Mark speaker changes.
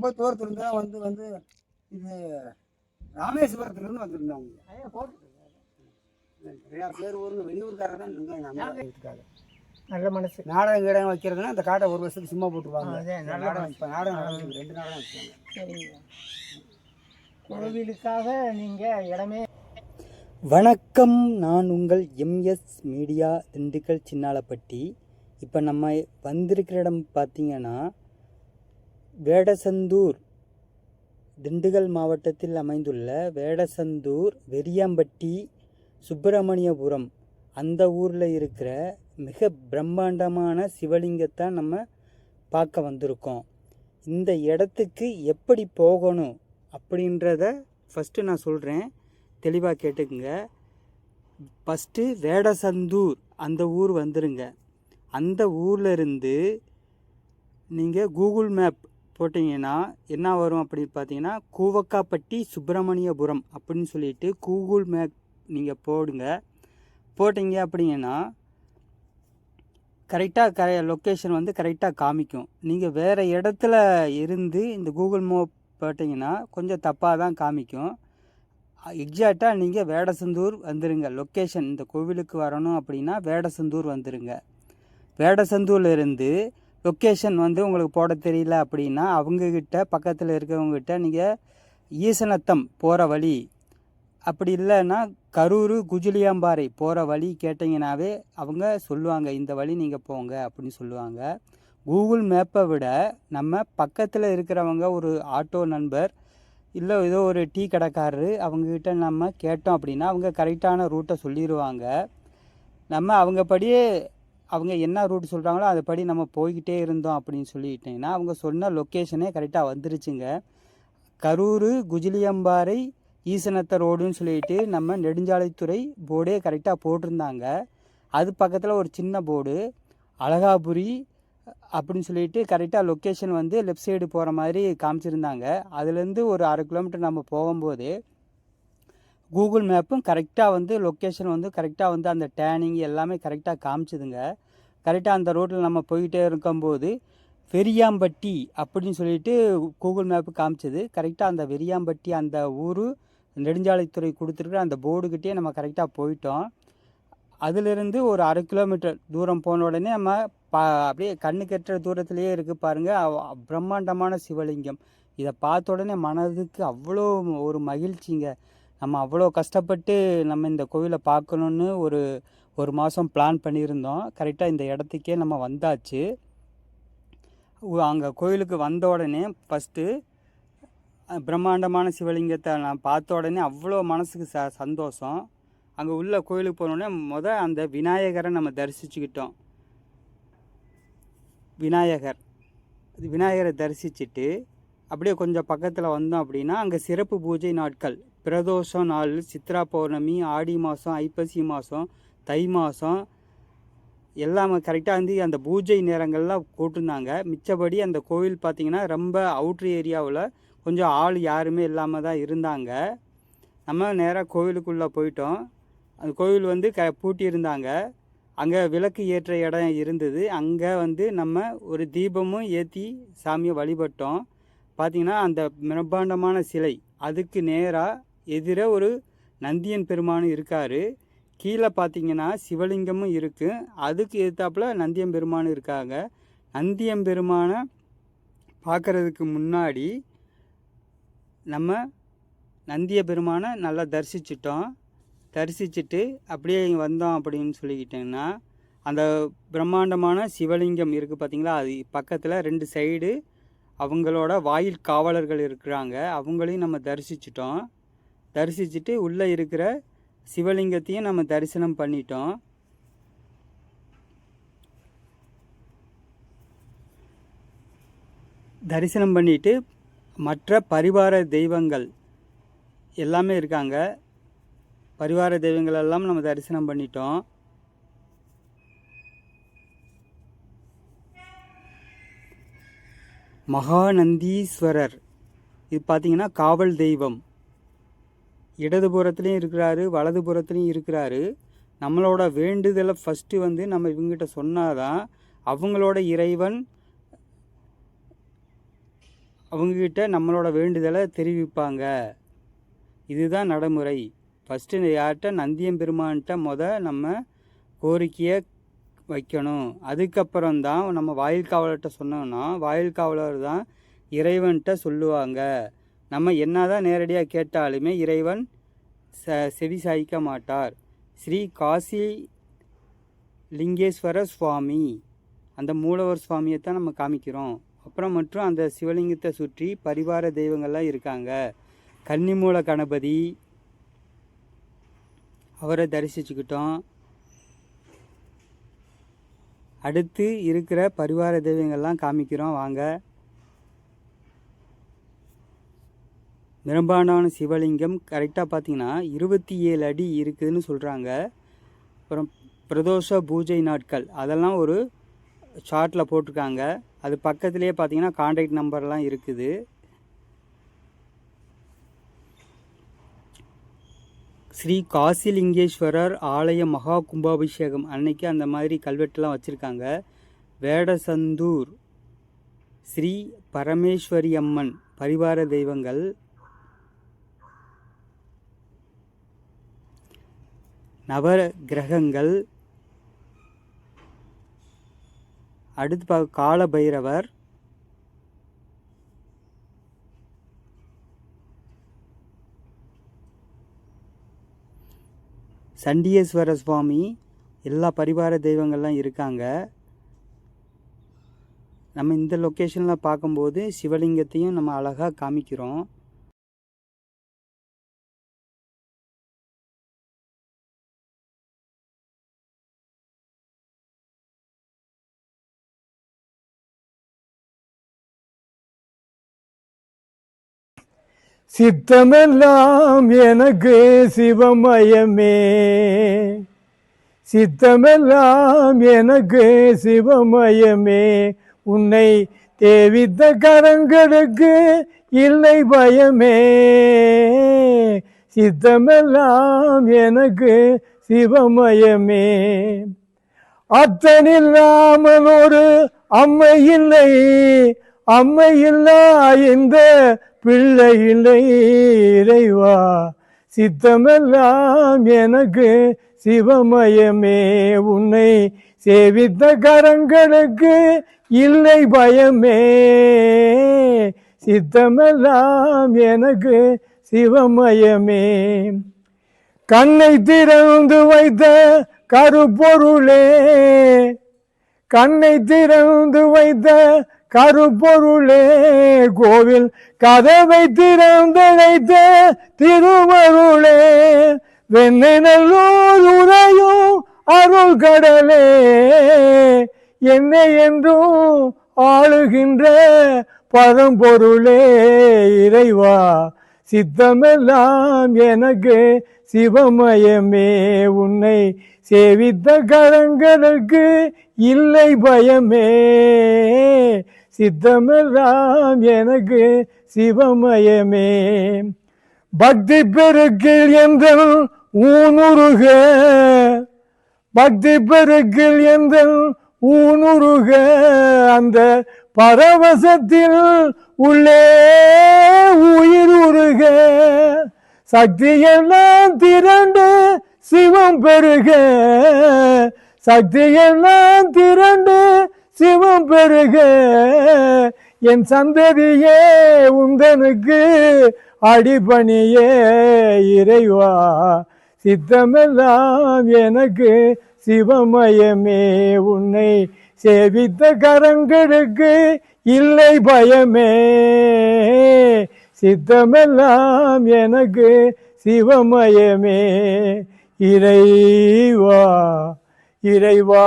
Speaker 1: ரொம்ப தூரத்துலேருந்து தான் வந்து இது ராமேஸ்வரத்துலேருந்து வந்துருந்தாங்க. நிறையா பேர் ஊருக்கு வெளியூர்காரர் தான் இருக்காங்க.
Speaker 2: நல்ல மனசு.
Speaker 1: நாடகம் கீடகம் வைக்கிறதுனா அந்த காட்டை ஒரு வருஷத்துக்கு சும்மா போட்டுருவாங்க. நாடகம் இப்போ நாடகம் நடந்து 2 நாடகம் வச்சுக்காங்க.
Speaker 2: சரிங்க. கோவிலுக்காக நீங்கள் இடமே.
Speaker 3: வணக்கம், நான் உங்கள் எம்எஸ் மீடியா திண்டுக்கல் சின்னாலப்பட்டி. இப்போ நம்ம வந்திருக்கிற இடம் பார்த்திங்கன்னா வேடசந்தூர், திண்டுக்கல் மாவட்டத்தில் அமைந்துள்ள வேடசந்தூர் வெறியாம்பட்டி சுப்பிரமணியபுரம் அந்த ஊரில் இருக்கிற மிக பிரம்மாண்டமான சிவலிங்கத்தை நம்ம பார்க்க வந்திருக்கோம். இந்த இடத்துக்கு எப்படி போகணும் அப்படின்றத ஃபஸ்ட்டு நான் சொல்கிறேன், தெளிவாக கேட்டுக்குங்க. ஃபஸ்ட்டு வேடசந்தூர் அந்த ஊர் வந்துருங்க. அந்த ஊரில் இருந்து நீங்கள் கூகுள் மேப் போட்டிங்கன்னா என்ன வரும் அப்படின்னு பார்த்தீங்கன்னா கூவக்காப்பட்டி சுப்பிரமணியபுரம் அப்படின்னு சொல்லிட்டு கூகுள் மேப் நீங்கள் போடுங்க. போட்டிங்க அப்படிங்கன்னா கரெக்டாக லொக்கேஷன் வந்து கரெக்டாக காமிக்கும். நீங்கள் வேறு இடத்துல இருந்து இந்த கூகுள் மேப் போட்டிங்கன்னா கொஞ்சம் தப்பாக தான் காமிக்கும். எக்ஸாக்டாக நீங்கள் வேடசந்தூர் வந்துடுங்க. லொக்கேஷன் இந்த கோவிலுக்கு வரணும் அப்படின்னா வேடசந்தூர் வந்துடுங்க. வேடசந்தூர்லேருந்து லொக்கேஷன் வந்து உங்களுக்கு போட தெரியல அப்படின்னா அவங்கக்கிட்ட பக்கத்தில் இருக்கிறவங்ககிட்ட நீங்கள் ஈசனத்தம் போகிற வழி, அப்படி இல்லைன்னா கரூர் குஜிலியாம்பாறை போகிற வழி கேட்டிங்கனாவே அவங்க சொல்லுவாங்க, இந்த வழி நீங்கள் போங்க அப்படின்னு சொல்லுவாங்க. கூகுள் மேப்பை விட நம்ம பக்கத்தில் இருக்கிறவங்க ஒரு ஆட்டோ நண்பர் இல்லை ஏதோ ஒரு டீ கடைக்காரரு அவங்கக்கிட்ட நம்ம கேட்டோம் அப்படின்னா அவங்க கரெக்டான ரூட்டை சொல்லிடுவாங்க. நம்ம அவங்கப்படியே அவங்க என்ன ரூட் சொல்கிறாங்களோ அதுபடி நம்ம போய்கிட்டே இருந்தோம் அப்படின்னு சொல்லிக்கிட்டிங்கன்னா அவங்க சொன்ன லொக்கேஷனே கரெக்டாக வந்துருச்சுங்க. கரூர் குஜிலியம்பாறை ஈசனத்த ரோடுன்னு சொல்லிட்டு நம்ம நெடுஞ்சாலைத்துறை போர்டே கரெக்டாக போட்டிருந்தாங்க. அது பக்கத்தில் ஒரு சின்ன போர்டு அழகாபுரி அப்படின்னு சொல்லிட்டு கரெக்டாக லொக்கேஷன் வந்து லெஃப்ட் சைடு போகிற மாதிரி காமிச்சிருந்தாங்க. அதுலேருந்து ஒரு 1/2 கிலோமீட்டர் நம்ம போகும்போது கூகுள் மேப்பும் கரெக்டாக வந்து லொக்கேஷன் வந்து கரெக்டாக வந்து அந்த டேனிங் எல்லாமே கரெக்டாக காமிச்சிதுங்க. கரெக்டாக அந்த ரோட்டில் நம்ம போய்கிட்டே இருக்கும்போது வெறியாம்பட்டி அப்படின்னு சொல்லிட்டு கூகுள் மேப்பு காமிச்சது. கரெக்டாக அந்த வெறியாம்பட்டி அந்த ஊர் நெடுஞ்சாலைத்துறை கொடுத்துருக்குற அந்த போர்டுக்கிட்டே நம்ம கரெக்டாக போயிட்டோம். அதிலிருந்து ஒரு 1/2 கிலோமீட்டர் தூரம் போன உடனே நம்ம அப்படியே கண்ணு கெட்டுற தூரத்துலேயே இருக்குது பாருங்கள் பிரம்மாண்டமான சிவலிங்கம். இதை பார்த்த உடனே மனதுக்கு அவ்வளோ ஒரு மகிழ்ச்சிங்க. நம்ம அவ்வளோ கஷ்டப்பட்டு நம்ம இந்த கோவிலை பார்க்கணுன்னு ஒரு மாதம் பிளான் பண்ணியிருந்தோம். கரெக்டாக இந்த இடத்துக்கே நம்ம வந்தாச்சு. அங்கே கோயிலுக்கு வந்த உடனே ஃபஸ்ட்டு பிரம்மாண்டமான சிவலிங்கத்தை நான் பார்த்த உடனே அவ்வளோ மனசுக்கு சந்தோஷம். அங்கே உள்ள கோயிலுக்கு போனோடனே அந்த விநாயகரை நம்ம தரிசிச்சுக்கிட்டோம். விநாயகரை தரிசிச்சுட்டு அப்படியே கொஞ்சம் பக்கத்தில் வந்தோம் அப்படின்னா அங்கே சிறப்பு பூஜை நாட்கள், பிரதோஷம் நாள், சித்ரா பௌர்ணமி, ஆடி மாதம், ஐப்பசி மாதம், தை மாதம் எல்லாமே கரெக்டாக வந்து அந்த பூஜை நேரங்கள்லாம் போட்டிருந்தாங்க. மிச்சபடி அந்த கோவில் பார்த்திங்கன்னா ரொம்ப அவுட்ரு ஏரியாவில் கொஞ்சம் ஆள் யாருமே இல்லாமல் தான் இருந்தாங்க. நம்ம நேராக கோவிலுக்குள்ளே போயிட்டோம். அந்த கோவில் வந்து பூட்டி இருந்தாங்க. அங்கே விளக்கு ஏற்ற இடம் இருந்தது. அங்கே வந்து நம்ம ஒரு தீபமும் ஏற்றி சாமியை வழிபட்டோம். பார்த்திங்கன்னா அந்த பிரம்மாண்டமான சிலை அதுக்கு நேராக எதிர ஒரு நந்தியன் பெருமான் இருக்கார். கீழே பார்த்திங்கன்னா சிவலிங்கமும் இருக்குது. அதுக்கு எதிர்த்தாப்புல நந்தியம் பெருமான் இருக்காங்க. நந்தியம் பெருமானை பார்க்குறதுக்கு முன்னாடி நம்ம நந்திய பெருமானை நல்லா தரிசிச்சிட்டோம். தரிசிச்சுட்டு அப்படியே வந்தோம் அப்படின்னு சொல்லிக்கிட்டிங்கன்னா அந்த பிரம்மாண்டமான சிவலிங்கம் இருக்குது பார்த்திங்களா, அது பக்கத்தில் 2 சைடு அவங்களோட வாயில் காவலர்கள் இருக்கிறாங்க. அவங்களையும் நம்ம தரிசிச்சிட்டோம். தரிசிச்சுட்டு உள்ளே இருக்கிற சிவலிங்கத்தையும் நம்ம தரிசனம் பண்ணிட்டோம். தரிசனம் பண்ணிவிட்டு மற்ற பரிவார தெய்வங்கள் எல்லாமே இருக்காங்க. பரிவார தெய்வங்கள் எல்லாம் நம்ம தரிசனம் பண்ணிட்டோம். மகாநந்தீஸ்வரர் இது பார்த்திங்கன்னா காவல் தெய்வம். இடதுபுறத்துலேயும் இருக்கிறாரு, வலதுபுறத்துலேயும் இருக்கிறாரு. நம்மளோட வேண்டுதலை ஃபஸ்ட்டு வந்து நம்ம இவங்ககிட்ட சொன்னாதான் அவங்களோட இறைவன் அவங்கக்கிட்ட நம்மளோட வேண்டுதலை தெரிவிப்பாங்க. இதுதான் நடைமுறை. ஃபஸ்ட்டு யார்கிட்ட நந்தியம்பெருமான்கிட்ட நம்ம கோரிக்கையை வைக்கணும். அதுக்கப்புறம்தான் நம்ம வாயில் காவலர்கிட்ட சொன்னோம்னா வாயில் காவலர் தான் இறைவன்கிட்ட சொல்லுவாங்க. நம்ம என்ன தான் நேரடியாக கேட்டாலுமே இறைவன் செவி சாய்க்க மாட்டார். ஸ்ரீ காசி லிங்கேஸ்வர சுவாமி, அந்த மூலவர் சுவாமியை தான் நம்ம காமிக்கிறோம். அப்புறம் மற்றும் அந்த சிவலிங்கத்தை சுற்றி பரிவார தெய்வங்கள்லாம் இருக்காங்க. கன்னிமூல கணபதி, அவரை தரிசிச்சுக்கிட்டோம். அடுத்து இருக்கிற பரிவார தெய்வங்கள்லாம் காமிக்கிறோம் வாங்க. பிரம்மாண்டமான சிவலிங்கம் கரெக்டாக பார்த்தீங்கன்னா 27 அடி இருக்குதுன்னு சொல்கிறாங்க. அப்புறம் பிரதோஷ பூஜை நாட்கள் அதெல்லாம் ஒரு சார்ட்டில் போட்டிருக்காங்க. அது பக்கத்துலேயே பார்த்தீங்கன்னா கான்டாக்ட் நம்பர்லாம் இருக்குது. ஸ்ரீ காசிலிங்கேஸ்வரர் ஆலய மகா கும்பாபிஷேகம் அன்னைக்கு அந்த மாதிரி கல்வெட்டுலாம் வச்சுருக்காங்க. வேடசந்தூர் ஸ்ரீ பரமேஸ்வரி அம்மன் பரிவார தெய்வங்கள். நவ கிரகங்கள். அடுத்து கால பைரவர், சண்டியேஸ்வர சுவாமி, எல்லா பரிவார தெய்வங்கள்லாம் இருக்காங்க. நம்ம இந்த லொக்கேஷனில் பார்க்கும்போது சிவலிங்கத்தையும் நம்ம அழகாக காமிக்கிறோம்.
Speaker 4: சித்தமெல்லாம் எனக்கு சிவமயமே, சித்தமெல்லாம் எனக்கு சிவமயமே, உன்னை தேவித்த கரங்களுக்கு இல்லை பயமே, சித்தமெல்லாம் எனக்கு சிவமயமே. அத்தனில்லாமல் ஒரு அம்மை இல்லை, அம்மை இல்லா இந்த பிள்ளை இல்லை இறைவா, சித்தமெல்லாம் எனக்கு சிவமயமே, உன்னை சேவித்த கரங்களுக்கு இல்லை பயமே, சித்தமெல்லாம் எனக்கு சிவமயமே. கண்ணை திறந்து வைத்த கருப்பொருளே, கண்ணை திறந்து வைத்த கருப்பொருளே, கோவில் கதவை திறந்தழைத்த திருவருளே, வெண்ணை நல்லூர் உரையும் அருள் கடலே, என்னை என்றும் ஆளுகின்ற பரம்பொருளே இறைவா, சித்தமெல்லாம் எனக்கு சிவமயமே, உன்னை சேவித்த கரங்களுக்கு இல்லை பயமே, சித்தமெல்லாம் எனக்கு சிவமயமே. பக்தி பெருக்கில் என்ற ஊனுருக, பக்தி பெருக்கில் என்ற ஊனுருக, அந்த பரவசத்தில் உள்ளே உயிர் உருக, சக்தியெல்லாம் திரண்டு சிவம் பெருக, சக்தியெல்லாம் திரண்டு சிவம் பெருக, என் சந்ததியே உந்தனுக்கு அடிபணியே இறைவா, சித்தமெல்லாம் எனக்கு சிவமயமே, உன்னை சேவித்த கரங்களுக்கு இல்லை பயமே, சித்தமெல்லாம் எனக்கு சிவமயமே இறைவா, இறைவா.